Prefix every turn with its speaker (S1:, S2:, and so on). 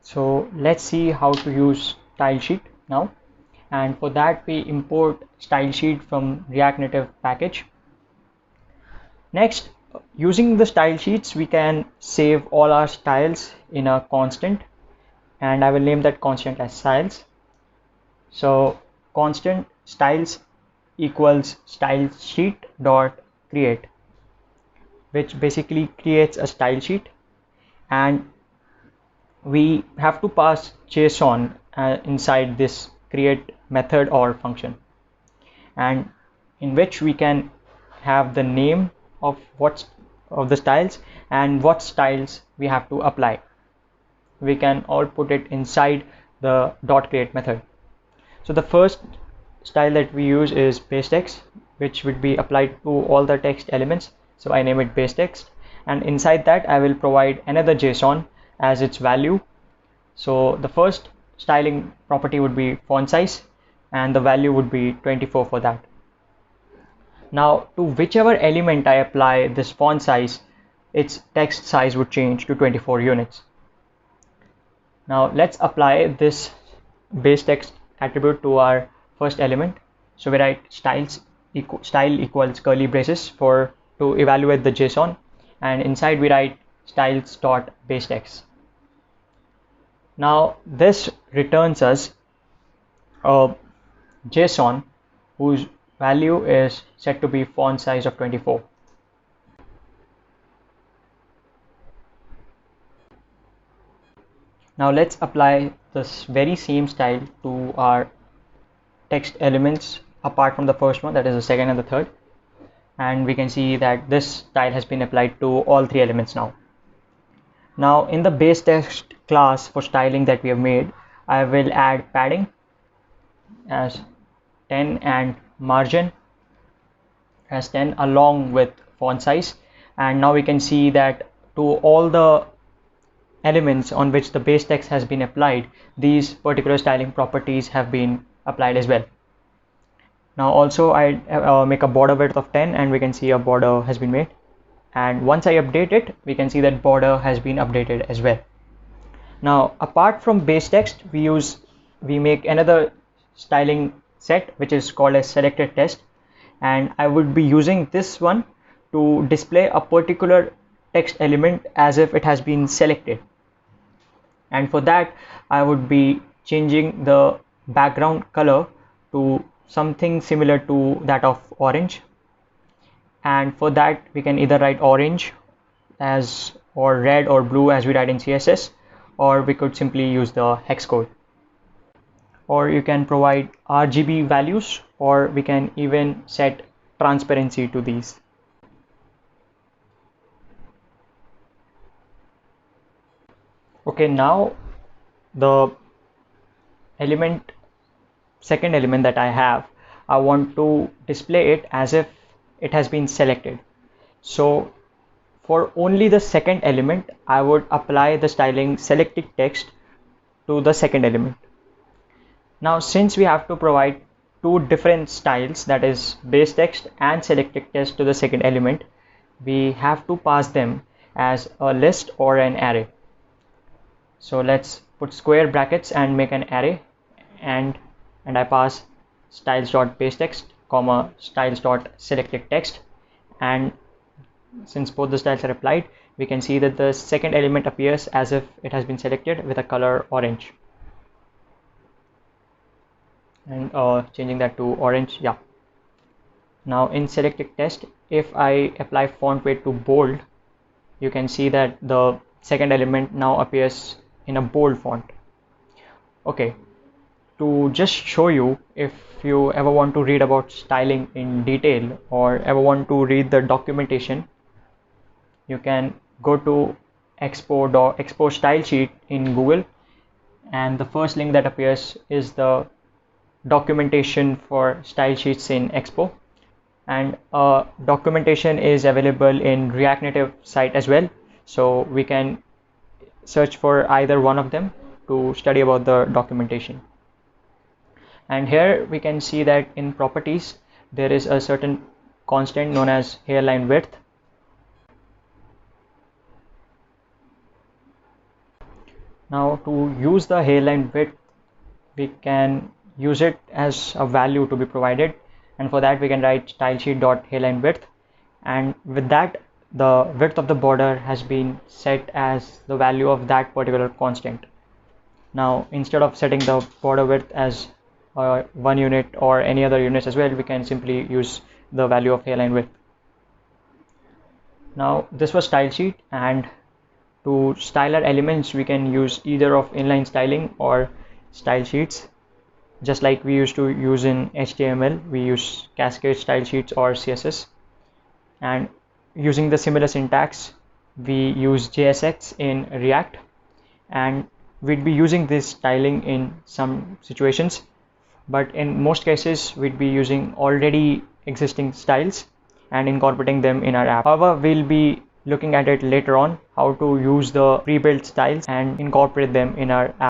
S1: So let's see how to use style sheet now. And for that we import style sheet from React Native package. Next, using the style sheets, we can save all our styles in a constant, and I will name that constant as styles. So constant styles equals style sheet dot create, which basically creates a style sheet, and we have to pass JSON inside this create method or function, and in which we can have the name of the styles and what styles we have to apply. We can all put it inside the dot create method. So the first style that we use is base text, which would be applied to all the text elements. So I name it base text, and inside that I will provide another JSON as its value. So the first styling property would be font size, and the value would be 24 for that. Now to whichever element I apply this font size, its text size would change to 24 units. Now let's apply this base text attribute to our first element. So we write style equals curly braces for to evaluate the JSON, and inside we write styles dot base text. Now this returns us a JSON whose value is set to be font size of 24. Now let's apply this very same style to our text elements apart from the first one, that is the second and the third, and we can see that this style has been applied to all three elements now. Now in the base text class for styling that we have made, I will add padding as 10 and margin as 10 along with font size, and now we can see that to all the elements on which the base text has been applied, these particular styling properties have been applied as well. Now also I make a border width of 10, and we can see a border has been made, and once I update it, we can see that border has been updated as well. Now apart from base text, we make another styling set which is called as selected text, and I would be using this one to display a particular text element as if it has been selected, and for that I would be changing the background color to something similar to that of orange, and for that we can either write orange as or red or blue as we write in CSS, or we could simply use the hex code, or you can provide RGB values, or we can even set transparency to these. Okay, now the second element that I have, I want to display it as if it has been selected. So for only the second element, I would apply the styling selected text to the second element. Now since we have to provide two different styles, that is base text and selected text, to the second element, we have to pass them as a list or an array. So let's put square brackets and make an array, and I pass styles.baseText comma styles.selectedText, and since both the styles are applied, we can see that the second element appears as if it has been selected with a color orange, and changing that to orange. Yeah. Now in selected text, if I apply font weight to bold, you can see that the second element now appears in a bold font. Okay, to just show you, if you ever want to read about styling in detail or ever want to read the documentation, you can go to Expo style sheet in Google, and the first link that appears is the documentation for style sheets in Expo, and documentation is available in React Native site as well, so we can search for either one of them to study about the documentation. And here we can see that in properties there is a certain constant known as hairline width, Now to use the hairline width, we can use it as a value to be provided, and for that we can write stylesheet.hairline width, and with that the width of the border has been set as the value of that particular constant. Now instead of setting the border width as 1 unit or any other units as well, we can simply use the value of hairline width. Now this was style sheet, and to style our elements we can use either of inline styling or style sheets. Just like we used to use in HTML, we use cascade style sheets or CSS, and using the similar syntax we use JSX in React, and we'd be using this styling in some situations, but in most cases we'd be using already existing styles and incorporating them in our app. However, we'll be looking at it later on how to use the pre-built styles and incorporate them in our app.